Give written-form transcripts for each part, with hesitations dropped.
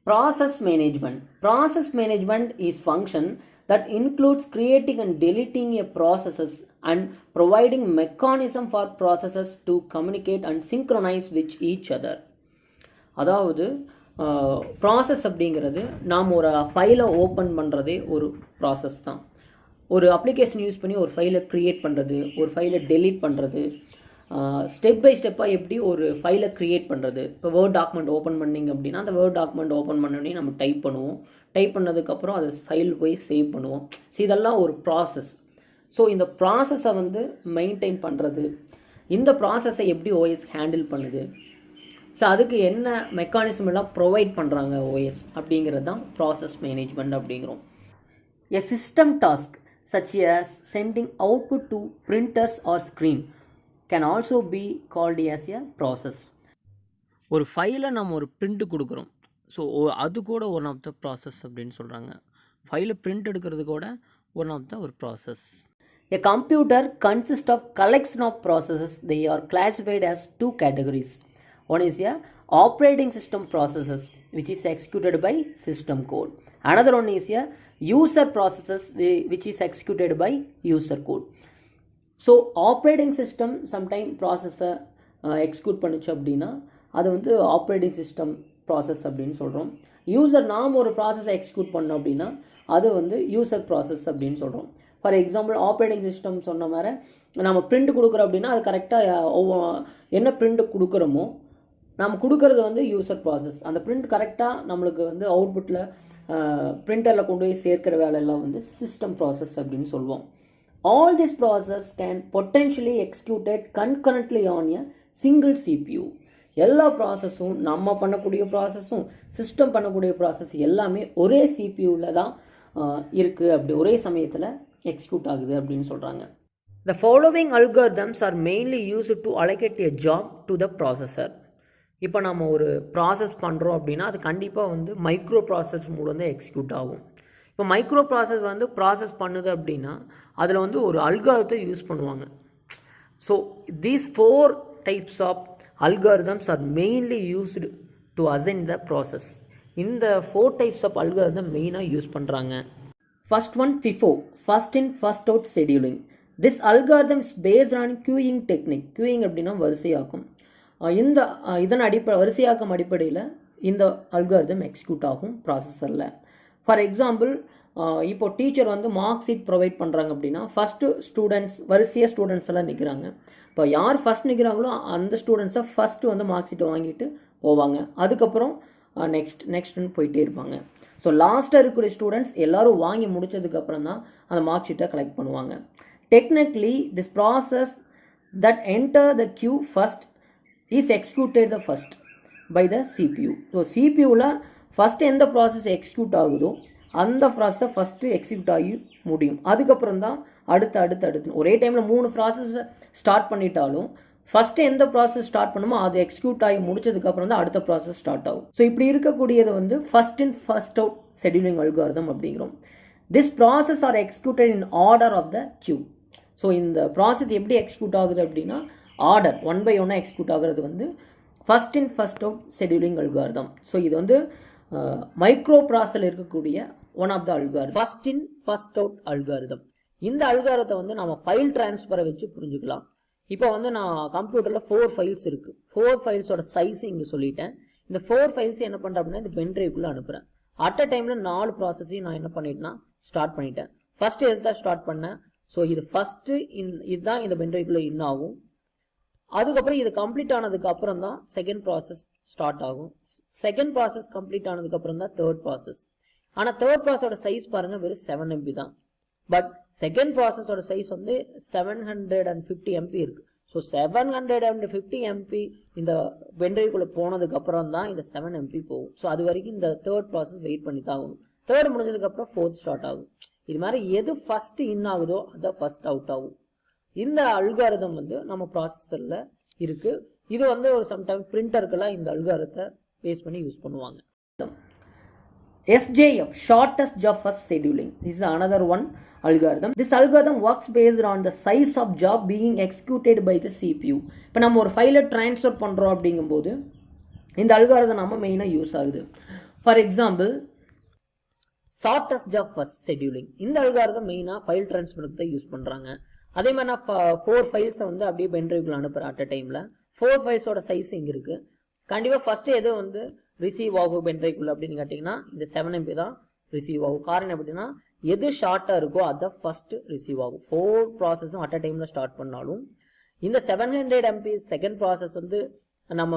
Process management. Process management is function that includes creating and deleting a processes and providing mechanism for processes to communicate and synchronize with each other. அதாவது process அப்படிங்கிறது நாம் ஒரு ஃபைலை open பண்ணுறதே ஒரு process தான். ஒரு application use பண்ணி ஒரு ஃபைலை க்ரியேட் பண்ணுறது, ஒரு ஃபைலை டெலீட் பண்ணுறது, ஸ்டெப் பை ஸ்டெப்பாக எப்படி ஒரு ஃபைலை க்ரியேட் பண்ணுறது. இப்போ வேர்ட் டாக்குமெண்ட் ஓப்பன் பண்ணிங்க அப்படின்னா அந்த வேர்ட் டாக்குமெண்ட் ஓப்பன் பண்ணோடனே நம்ம டைப் பண்ணுவோம். டைப் பண்ணதுக்கப்புறம் அதை ஃபைல் போய் சேவ் பண்ணுவோம். ஸோ இதெல்லாம் ஒரு ப்ராசஸ். ஸோ இந்த ப்ராசஸை வந்து மெயின்டைன் பண்ணுறது, இந்த ப்ராசஸை எப்படி ஓஎஸ் ஹேண்டில் பண்ணுது, ஸோ அதுக்கு என்ன மெக்கானிசம் எல்லாம் ப்ரொவைட் பண்ணுறாங்க ஓஎஸ் அப்படிங்கிறது தான் ப்ராசஸ் மேனேஜ்மெண்ட் அப்படிங்கிறோம். எ system task such as sending output to printers or screen can also be called as a process. ஒரு ஃபைலை நம்ம ஒரு பிரிண்ட் கொடுக்குறோம். ஸோ அது கூட ஒன் ஆஃப் த ப்ராசஸ் அப்படின்னு சொல்கிறாங்க. ஃபைலை பிரிண்ட் எடுக்கிறது கூட ஒன் ஆஃப் த ஒரு process. A computer consists of collection of processes. They are classified as two categories. One is a operating system processes which is executed by system code. Another one is a user processes which is executed by user code. So operating system sometime ப்ராசஸை execute பண்ணிச்சு அப்படின்னா அது வந்து operating system process அப்படின்னு சொல்கிறோம். நாம் ஒரு ப்ராசஸை எக்ஸிக்யூட் பண்ணோம் அப்படின்னா அது வந்து யூசர் ப்ராசஸ் அப்படின்னு சொல்கிறோம். ஃபார் எக்ஸாம்பிள் ஆப்ரேட்டிங் சிஸ்டம் சொன்ன மாதிரி நம்ம பிரிண்ட் கொடுக்குறோம் அப்படின்னா அது கரெக்டாக என்ன பிரிண்ட் கொடுக்குறோமோ நம்ம கொடுக்குறது வந்து யூசர் ப்ராசஸ். அந்த பிரிண்ட் கரெக்டாக நம்மளுக்கு வந்து அவுட்புட்டில் பிரிண்டரில் கொண்டு போய் சேர்க்கிற வேலையெல்லாம் வந்து சிஸ்டம் ப்ராசஸ் அப்படின்னு சொல்லுவோம். All this process can potentially executed concurrently on a single CPU. எல்லா ப்ராசஸும் நம்ம பண்ணக்கூடிய ப்ராசஸும் சிஸ்டம் பண்ணக்கூடிய ப்ராசஸ் எல்லாமே ஒரே சிபியூவில் தான் இருக்குது. அப்படி ஒரே சமயத்தில் எக்ஸிக்யூட் ஆகுது அப்படின்னு சொல்கிறாங்க. The following algorithms are mainly used to allocate a job to the processor. இப்போ நம்ம ஒரு ப்ராசஸ் பண்ணுறோம் அப்படின்னா அது கண்டிப்பாக வந்து மைக்ரோ ப்ராசஸ் மூலம் தான் எக்ஸிக்யூட் ஆகும். இப்போ மைக்ரோ ப்ராசஸ் வந்து ப்ராசஸ் பண்ணுது அப்படின்னா அதில் வந்து ஒரு அல்காரிதத்தை யூஸ் பண்ணுவாங்க. So these 4 types of algorithms are mainly used to assign the process. இந்த 4 types ஆஃப் அல்காரிதம் மெயினாக யூஸ் பண்ணுறாங்க. First one FIFO, first in first out scheduling. This algorithm is based on queuing technique. Queuing அப்படின்னா வரிசையாக்கும். இதன் வரிசையாக்கம் அடிப்படையில் இந்த algorithm execute ஆகும் ப்ராசஸரில். ஃபார் எக்ஸாம்பிள் இப்போ டீச்சர் வந்து மார்க் ஷீட் ப்ரொவைட் பண்ணுறாங்க அப்படின்னா ஃபஸ்ட்டு ஸ்டூடெண்ட்ஸ் வரிசையாக ஸ்டூடெண்ட்ஸ் எல்லாம் நிற்கிறாங்க. இப்போ யார் ஃபஸ்ட் நிற்கிறாங்களோ அந்த ஸ்டூடெண்ட்ஸை ஃபஸ்ட்டு வந்து மார்க் ஷீட்டை வாங்கிட்டு போவாங்க. அதுக்கப்புறம் நெக்ஸ்ட்னு போயிட்டே இருப்பாங்க. ஸோ லாஸ்ட்டாக இருக்கிற ஸ்டூடெண்ட்ஸ் எல்லோரும் வாங்கி முடித்ததுக்கப்புறம் தான் அந்த மார்க் ஷீட்டை கலெக்ட் பண்ணுவாங்க. Technically this process that enter the queue first is executed the first by the CPU. So சிபியூவில் ஃபஸ்ட்டு எந்த ப்ராசஸ் எக்ஸிக்யூட் ஆகுதோ அந்த ப்ராசஸை ஃபஸ்ட்டு எக்ஸிக்யூட் ஆகி முடியும். அதுக்கப்புறம் தான் அடுத்து ஒரே டைமில் 3 ப்ராசஸை ஸ்டார்ட் பண்ணிட்டாலும் ஃபஸ்ட்டு எந்த ப்ராசஸ் ஸ்டார்ட் பண்ணுமோ அது எக்ஸிக்யூட் ஆகி முடிச்சதுக்கப்புறம் தான் அடுத்த ப்ராசஸ் ஸ்டார்ட் ஆகும். ஸோ இப்படி இருக்கக்கூடியது வந்து first in first out scheduling algorithm அப்படிங்கிறோம். This process are executed in order of the queue. So இந்த ப்ராசஸ் எப்படி எக்ஸிக்யூட் ஆகுது அப்படின்னா ஆர்டர் 1 by 1 எக்ஸிக்யூட் ஆகிறது வந்து first in first out scheduling algorithm. So இது வந்து மைக்ரோ ப்ராசஸில் இருக்கக்கூடிய one of the algorithm, first in first out algorithm. இந்த அல்காரிதத்தை வந்து நம்ம ஃபைல் டிரான்ஸ்ஃபரை வச்சு புரிஞ்சுக்கலாம். இப்போ வந்து நான் கம்ப்யூட்டரில் 4 ஃபைல்ஸ் இருக்குது. 4 ஃபைல்ஸோட சைஸ் இங்கே சொல்லிட்டேன். இந்த 4 ஃபைல்ஸ் என்ன பண்ணுறேன் அப்படின்னா இந்த பென்ட்ரைவ்க்குள்ளே அனுப்புகிறேன். அட் அ டைமில் 4 ப்ராசஸையும் நான் என்ன பண்ணிட்டேன்னா ஸ்டார்ட் பண்ணிட்டேன். ஃபஸ்ட்டு எதுதான் ஸ்டார்ட் பண்ணேன். ஸோ இது ஃபஸ்ட்டு இதுதான் இந்த பென்ட்ரைவ்க்குள்ளே ஆகும். அதுக்கப்புறம் இது கம்ப்ளீட் ஆனதுக்கு அப்புறம் தான் செகண்ட் ப்ராசஸ் ஸ்டார்ட் ஆகும். செகண்ட் ப்ராசஸ் கம்ப்ளீட் ஆனதுக்கு அப்புறம் தான் தேர்ட் ப்ராசஸ். ஆனால் தேர்ட் ப்ராசஸோட சைஸ் பாருங்கள் வெறும் 7 MB தான். பட் செகண்ட் ப்ராசஸோட சைஸ் வந்து 750 MB இருக்குது. ஸோ 750 MB இந்த பென்ட்ரைவ்க்குள்ளே போனதுக்கு அப்புறம் தான் இந்த 7 MB போகும். ஸோ அது வரைக்கும் இந்த தேர்ட் ப்ராசஸ் வெயிட் பண்ணி தான் ஆகணும். தேர்ட் முடிஞ்சதுக்கப்புறம் ஃபோர்த் ஸ்டார்ட் ஆகும். இது மாதிரி எது ஃபஸ்ட்டு இன் ஆகுதோ அதை ஃபஸ்ட் அவுட் ஆகும். இந்த அல்காரிதம் வந்து நம்ம ப்ராசஸரில் இருக்குது. இது வந்து ஒரு சம்டைம் பிரிண்டருக்கெல்லாம் இந்த அல்காரிதத்தை பேஸ் பண்ணி யூஸ் பண்ணுவாங்க. SJF, shortest job first scheduling. This is another one algorithm. This algorithm works based on the size of job being executed by the CPU. இப்போ நம்ம ஒரு ஃபைலை ட்ரான்ஸ்ஃபர் பண்ணுறோம் அப்படிங்கும்போது இந்த அல்காரிதம் நம்ம மெயினாக யூஸ் ஆகுது. For example shortest job first scheduling, இந்த அல்காரிதம் மெயினாக ஃபைல் ட்ரான்ஸ்ஃபருக்கு தான் யூஸ் பண்ணுறாங்க. அதே மாதிரி நான் 4 ஃபைல்ஸை வந்து அப்படியே பென்ட்ரைவ்க்குள்ள அனுப்புகிறேன் அட் அ டைமில். 4 ஃபைல்ஸோட சைஸ் இங்கே இருக்குது. கண்டிப்பாக ஃபஸ்ட்டு எது வந்து ரிசீவ் ஆகும் பென்ட்ரைவ்க்குள்ள அப்படின்னு கேட்டிங்கன்னா இந்த 7 MB தான் ரிசீவ் ஆகும். காரணம் எப்படின்னா எது ஷார்ட்டாக இருக்கோ அதை ஃபஸ்ட்டு ரிசீவ் ஆகும். 4 ப்ராசஸும் அட் அ டைமில் ஸ்டார்ட் பண்ணாலும் இந்த 700 MB செகண்ட் ப்ராசஸ் வந்து நம்ம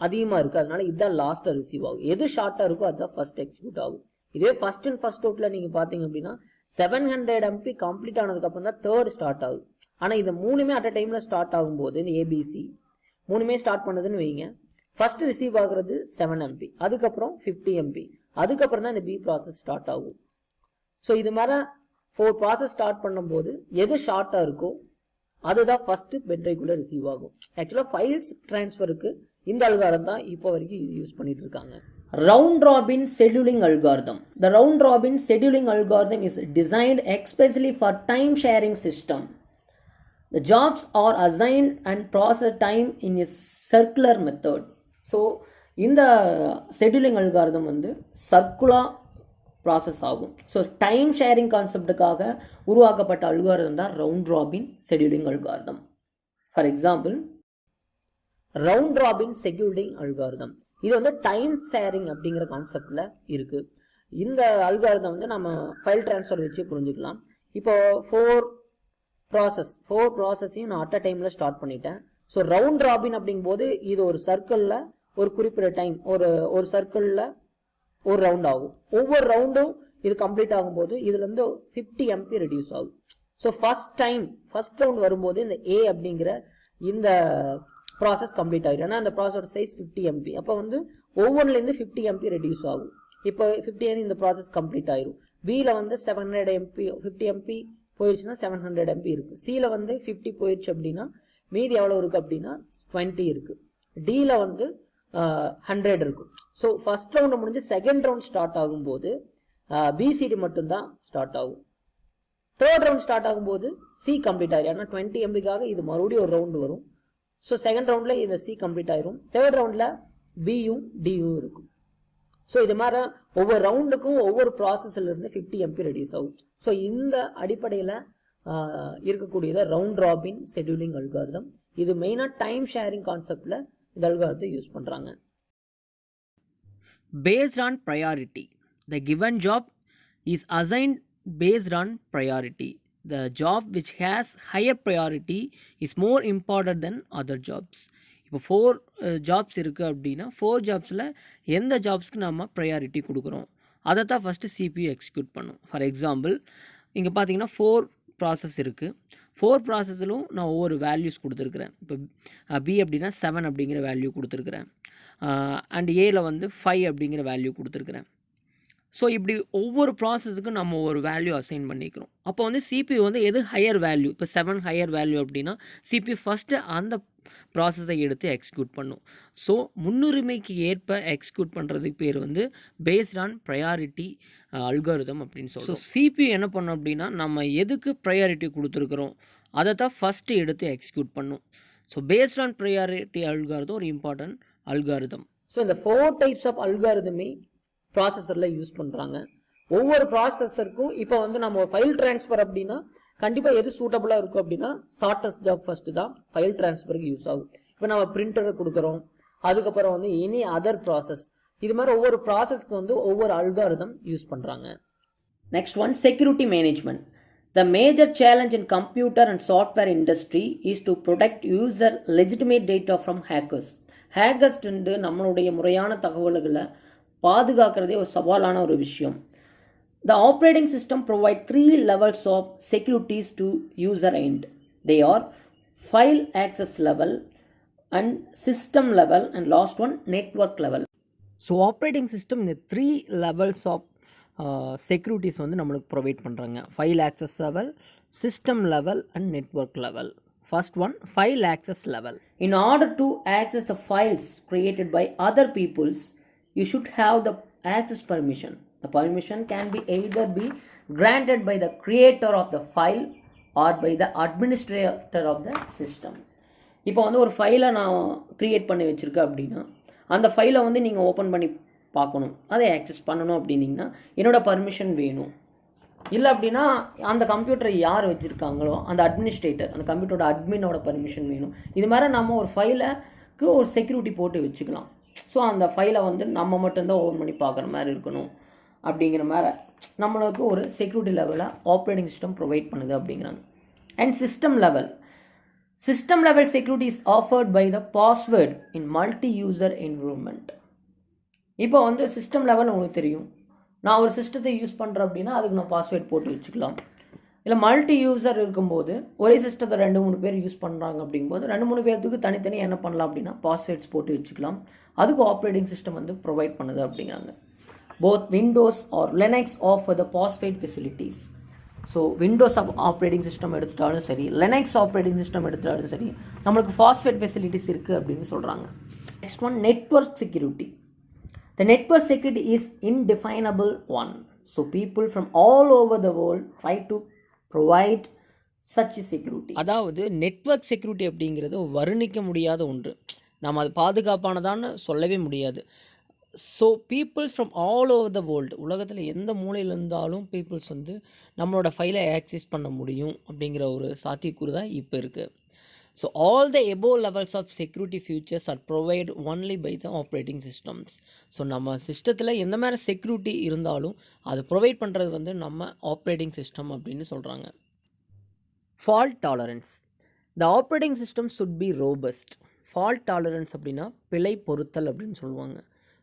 அதிகமாக இருக்குது, அதனால இதுதான் லாஸ்ட்டாக ரிசீவ் ஆகும். எது ஷார்ட்டாக இருக்கோ அதுதான் ஃபஸ்ட் எக்ஸிக்யூட் ஆகும். இதே ஃபர்ஸ்ட் அண்ட் ஃபர்ஸ்ட் அவுட்டில் நீங்கள் பார்த்தீங்க அப்படின்னா 700 MB கம்ப்ளீட் ஆனதுக்கப்புறம் தான் தேர்ட் ஸ்டார்ட் ஆகுது. ஆனால் இது மூணுமே அட் அ டைமில் ஸ்டார்ட் ஆகும்போது இந்த ஏபிசி மூணுமே ஸ்டார்ட் பண்ணுதுன்னு வைங்க, ஃபர்ஸ்ட் ரிசீவ் ஆகுறது 7 MB, அதுக்கப்புறம் 50 MB, அதுக்கப்புறம் தான் இந்த பி ப்ராசஸ் ஸ்டார்ட் ஆகும். ஸோ இது மாதிரி 4 ப்ராசஸ் ஸ்டார்ட் பண்ணும்போது எது ஷார்ட்டாக இருக்கோ அதுதான் ஃபர்ஸ்ட் பென்ட்ரைவ்க்குள்ள ரிசீவ் ஆகும். ஆக்சுவலாக ஃபைல்ஸ் டிரான்ஸ்ஃபருக்கு இந்த அல்காரிதம் தான் இப்போ வரைக்கும் யூஸ் பண்ணிட்டு இருக்காங்க. Round robin scheduling algorithm. The round robin scheduling algorithm is designed especially for time sharing system. The jobs are assigned and process time in a circular method. So இந்த scheduling algorithm வந்து circular process ஆகும். So time sharing கான்செப்டுக்காக உருவாக்கப்பட்ட algorithm தான் round robin scheduling algorithm. For example round robin scheduling algorithm இது வந்து time sharing அப்படிங்கிற கான்செப்டில் இருக்குது. இந்த அல்காரிதம் வந்து நம்ம ஃபைல் ட்ரான்ஸ்ஃபர் வச்சு புரிஞ்சுக்கலாம். இப்போ 4 ப்ராசஸையும் நான் அட் அ டைமில் ஸ்டார்ட் பண்ணிட்டேன். ஸோ ரவுண்ட் ராபின் அப்படிங்கும்போது இது ஒரு சர்க்கிளில் ஒரு குறிப்பிட்ட டைம் ஒரு சர்க்கிளில் ஒரு ரவுண்ட் ஆகும். ஒவ்வொரு ரவுண்டும் இது கம்ப்ளீட் ஆகும்போது இதுலேருந்து 50 MB ரெடியூஸ் ஆகும். ஸோ ஃபர்ஸ்ட் ரவுண்ட் வரும்போது இந்த ஏ அப்படிங்கிற இந்த ப்ராசஸ் கம்ப்ளீட் ஆகிடும். ஏன்னா அந்த ப்ராசஸோட சைஸ் 50 MB. அப்போ வந்து ஒவ்வொன்றுலேருந்து 50 MB ரெடியூஸ் ஆகும். இப்போ 50 MB இந்த ப்ராசஸ் கம்ப்ளீட் ஆயிரும். பியில் வந்து 700 MB 50 MB போயிடுச்சுன்னா 700 MB இருக்குது. சியில் வந்து 50 போயிடுச்சு அப்படின்னா மீதி எவ்வளோ இருக்குது அப்படின்னா 20 இருக்குது. டியில் வந்து 100 இருக்கும். ஸோ ஃபர்ஸ்ட் ரவுண்டு முடிஞ்சு செகண்ட் ரவுண்ட் ஸ்டார்ட் ஆகும்போது பிசிடி மட்டும்தான் ஸ்டார்ட் ஆகும். தேர்ட் ரவுண்ட் ஸ்டார்ட் ஆகும்போது சி கம்ப்ளீட் ஆயிரும். ஏன்னா 20 MBக்காக இது மறுபடியும் ஒரு ரவுண்டு வரும். ஸோ செகண்ட் ரவுண்டில் இந்த சி கம்ப்ளீட் ஆயிரும். தேர்ட் ரவுண்டில் பியும் டியும் இருக்கும். ஸோ இது மாதிரி ஒவ்வொரு ரவுண்டுக்கும் ஒவ்வொரு ப்ராசஸ்லேருந்து 50 MB ரெடியூஸ் ஆகும். ஸோ இந்த அடிப்படையில் இருக்கக்கூடியதை ரவுண்ட் ராபின் ஷெட்யூலிங் அல்காரிதம். இது மெயினாக டைம் ஷேரிங் கான்செப்டில் இந்த அல்காரிதத்தை யூஸ் பண்ணுறாங்க. Based on priority, the given job is assigned based on priority. The job which has higher priority is more important than other jobs. இப்போ 4 ஜாப்ஸ் இருக்குது அப்படின்னா 4 ஜாப்ஸில் எந்த ஜாப்ஸ்க்கு நம்ம ப்ரையாரிட்டி கொடுக்குறோம் அதை தான் ஃபஸ்ட்டு CPU எக்ஸிக்யூட் பண்ணும். ஃபார் எக்ஸாம்பிள் இங்கே பார்த்தீங்கன்னா 4 ப்ராசஸ் இருக்குது. 4 ப்ராசஸிலும் நான் ஒவ்வொரு வேல்யூஸ் கொடுத்துருக்குறேன். இப்போ பி அப்படின்னா 7 அப்படிங்கிற வேல்யூ கொடுத்துருக்குறேன். அண்ட் ஏல வந்து 5 அப்படிங்கிற வேல்யூ கொடுத்துருக்குறேன். ஸோ இப்படி ஒவ்வொரு ப்ராசஸுக்கும் நம்ம ஒரு வேல்யூ அசைன் பண்ணிக்கிறோம். அப்போ வந்து CPU வந்து எது ஹையர் வேல்யூ, இப்போ 7 ஹையர் வேல்யூ அப்படின்னா CPU ஃபஸ்ட்டு அந்த ப்ராசஸை எடுத்து எக்ஸிக்யூட் பண்ணும். ஸோ முன்னுரிமைக்கு ஏற்ப எக்ஸிக்யூட் பண்ணுறதுக்கு பேர் வந்து பேஸ்ட் ஆன் ப்ரையாரிட்டி அல்காரிதம் அப்படின்னு சொல்லுவோம். ஸோ CPU என்ன பண்ணும் அப்படின்னா நம்ம எதுக்கு ப்ரையாரிட்டி கொடுத்துருக்குறோம் அதை தான் ஃபஸ்ட்டு எடுத்து எக்ஸிக்யூட் பண்ணும். So based on priority algorithm ஒரு இம்பார்ட்டன்ட் அல்காரிதம். ஸோ இந்த 4 டைப்ஸ் ஆஃப் அல்காரிதமே ப்ராசஸரில் யூஸ் பண்ணுறாங்க. ஒவ்வொரு ப்ராசஸருக்கும் இப்போ வந்து நம்ம ஃபைல் ட்ரான்ஸ்ஃபர் அப்படின்னா கண்டிப்பாக எது சூட்டபுளாக இருக்கும் அப்படின்னா ஷார்ட்டஸ்ட் ஜாப் ஃபஸ்ட்டு தான் ஃபைல் ட்ரான்ஸ்ஃபருக்கு யூஸ் ஆகும். இப்போ நம்ம பிரிண்டரை கொடுக்குறோம், அதுக்கப்புறம் வந்து எனி அதர் ப்ராசஸ், இது மாதிரி ஒவ்வொரு ப்ராசஸ்க்கு வந்து ஒவ்வொரு அல்காரிதம் யூஸ் பண்ணுறாங்க. Next one security management. The major challenge in computer and software industry is to protect user legitimate data from hackers. Hackers வந்து நம்மளுடைய முறையான தகவல்களை பாதுகாக்கிறதே ஒரு சவாலான ஒரு விஷயம். The operating system provides 3 levels of securities to user end. They are file access level and system level and last one network level. So operating system இந்த 3 levels of securities வந்து நம்மளுக்கு ப்ரொவைட் பண்ணுறாங்க. File access level, system level and network level. First one file access level. In order to access the files created by other peoples, you should have the access permission. The permission can be either be granted by the creator of the file or by the administrator of the system. இப்போ வந்து ஒரு ஃபைலை நான் create பண்ணி வச்சுருக்கேன் அப்படின்னா அந்த ஃபைலை வந்து நீங்கள் ஓப்பன் பண்ணி பார்க்கணும், அதை ஆக்சஸ் பண்ணணும் அப்படின்னிங்கன்னா என்னோட பர்மிஷன் வேணும். இல்லை அப்படின்னா அந்த கம்ப்யூட்டரை யார் வச்சுருக்காங்களோ அந்த அட்மினிஸ்ட்ரேட்டர், அந்த கம்ப்யூட்டரோட அட்மினோட பர்மிஷன் வேணும். இது மாதிரி நம்ம ஒரு ஃபைலுக்கு ஒரு செக்யூரிட்டி போட்டு வச்சுக்கலாம். ஸோ அந்த ஃபைலை வந்து நம்ம மட்டும்தான் ஓப்பன் பண்ணி பார்க்குற மாதிரி இருக்கணும் அப்படிங்கிற மாதிரி நம்மளுக்கு ஒரு செக்யூரிட்டி லெவலில் ஆப்ரேட்டிங் சிஸ்டம் ப்ரொவைட் பண்ணுது அப்படிங்கிறாங்க. And system level security is offered by the password in multi user environment. இப்போ வந்து சிஸ்டம் லெவல் உங்களுக்கு தெரியும், நான் ஒரு சிஸ்டத்தை யூஸ் பண்ணுறேன் அப்படின்னா அதுக்கு நான் பாஸ்வேர்ட் போட்டு வச்சுக்கலாம். இல்லை மல்டி யூசர் இருக்கும்போது ஒரே சிஸ்டத்தை 2-3 பேர் யூஸ் பண்ணுறாங்க அப்படிங்கும்போது 2-3 பேர்த்துக்கு தனித்தனி என்ன பண்ணலாம் அப்படின்னா பாஸ்வேர்ட்ஸ் போட்டு வச்சுக்கலாம். அதுக்கு ஆப்ரேட்டிங் சிஸ்டம் வந்து ப்ரொவைட் பண்ணுது அப்படிங்கிறாங்க. Both Windows or Linux offer the password facilities. So Windows operating system எடுத்துட்டாலும் சரி, லினக்ஸ் ஆப்ரேட்டிங் சிஸ்டம் எடுத்துட்டாலும் சரி, நம்மளுக்கு பாஸ்வேர்ட் ஃபெசிலிட்டிஸ் இருக்குது அப்படின்னு சொல்கிறாங்க. Next one, network security. The network security is indefinable one. So people from all over the world try to provide such a security. அதாவது network security அப்படிங்கிறது வர்ணிக்க முடியாத ஒன்று. நம்ம அது பாதுகாப்பானதான்னு சொல்லவே முடியாது. So peoples from all over the world, உலகத்தில் எந்த மூலையில் இருந்தாலும் பீப்புள்ஸ் வந்து நம்மளோட ஃபைலை ஆக்சஸ் பண்ண முடியும் அப்படிங்கிற ஒரு சாத்தியக்கூறு தான் இப்போ இருக்குது. So all the above levels of security features are provided only by the operating systems. So நம்ம சிஸ்டத்தில் எந்த மாதிரி செக்யூரிட்டி இருந்தாலும் அது ப்ரொவைட் பண்ணுறது வந்து நம்ம ஆப்ரேட்டிங் சிஸ்டம் அப்படின்னு சொல்கிறாங்க. Fault tolerance. The operating system should be robust. Fault tolerance அப்படின்னா பிழை பொருத்தல் அப்படின்னு சொல்லுவாங்க.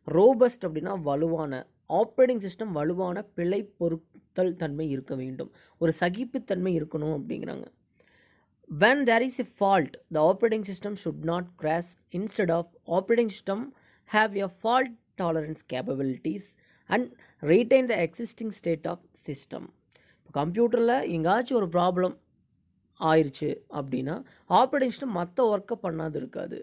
ரோபஸ்ட் அப்படின்னா வலுவான. ஆப்ரேட்டிங் சிஸ்டம் வலுவான பிழை பொருத்தல் தன்மை இருக்க வேண்டும், ஒரு சகிப்புத்தன்மை இருக்கணும் அப்படிங்கிறாங்க. When there is a fault, the operating system should not crash. Instead of, operating system have a fault tolerance capabilities and retain the existing state of system. கம்ப்யூட்டரில் எங்காச்சும் ஒரு ப்ராப்ளம் ஆயிடுச்சு அப்படின்னா ஆப்ரேட்டிங் சிஸ்டம் மற்ற ஒர்க்கை பண்ணாது இருக்காது,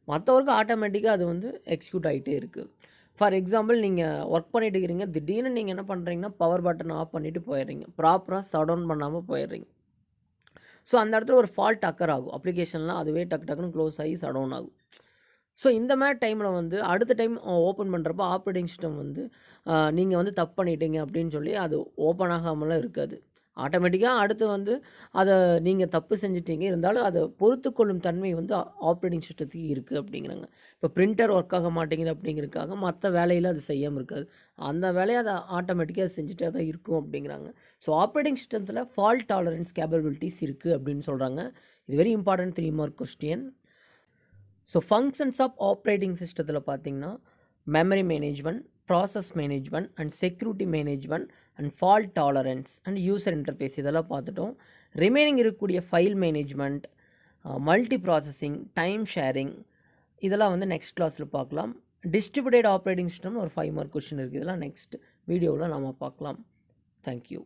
மற்ற ஒர்க்கு ஆட்டோமேட்டிக்காக அது வந்து எக்ஸிக்யூட் ஆகிட்டே இருக்குது. ஃபார் எக்ஸாம்பிள், நீங்கள் ஒர்க் பண்ணிட்டு இருக்கிறீங்க, திடீர்னு நீங்கள் என்ன பண்ணுறீங்கன்னா பவர் பட்டன் ஆஃப் பண்ணிவிட்டு போயிடுறீங்க, ப்ராப்பராக ஷட் டவுன் பண்ணாமல் போயிடுறீங்க. ஸோ அந்த இடத்துல ஒரு ஃபால்ட் அக்கர் ஆகும், அப்ளிகேஷன்லாம் அதுவே டக்குன்னு க்ளோஸ் ஆகி ஷட் டவுன் ஆகும். ஸோ இந்த மாதிரி டைமில் வந்து அடுத்த டைம் ஓப்பன் பண்ணுறப்போ ஆப்ரேட்டிங் சிஸ்டம் வந்து நீங்கள் வந்து தப்பு பண்ணிட்டீங்க அப்படின்னு சொல்லி அது ஓப்பன் ஆகாமலாம் இருக்காது. ஆட்டோமேட்டிக்காக அடுத்து வந்து அதை நீங்கள் தப்பு செஞ்சிட்டீங்க, இருந்தாலும் அதை பொறுத்துக்கொள்ளும் தன்மை வந்து ஆப்ரேட்டிங் சிஸ்டத்துக்கு இருக்குது அப்படிங்கிறாங்க. இப்போ பிரிண்டர் ஒர்க் ஆக மாட்டேங்குது அப்படிங்கிறதுக்காக மற்ற வேலையில் அது செய்யாமல் இருக்காது, அந்த வேலையை அதை ஆட்டோமேட்டிக்காக செஞ்சுட்டே தான் இருக்கும் அப்படிங்கிறாங்க. ஸோ ஆப்ரேட்டிங் சிஸ்டத்தில் ஃபால்ட் டாலரன்ஸ் கேப்பபிலிட்டிஸ் இருக்குது அப்படின்னு சொல்கிறாங்க. இது very important 3 mark question. So functions of operating சிஸ்டத்தில் பார்த்தீங்கன்னா memory management, process management and security management and fault tolerance and user interface இதெல்லாம் பார்த்துட்டோம். ரிமைனிங் இருக்கக்கூடிய file management, multi processing, time sharing இதெல்லாம் வந்து நெக்ஸ்ட் கிளாஸில் பார்க்கலாம். டிஸ்ட்ரிபியூட்டட் ஆப்ரேட்டிங் சிஸ்டம்னு ஒரு 5 மார்க் கொஸ்டின் இருக்குது, இதெல்லாம் நெக்ஸ்ட் வீடியோவில் நாம் பார்க்கலாம். தேங்க்யூ.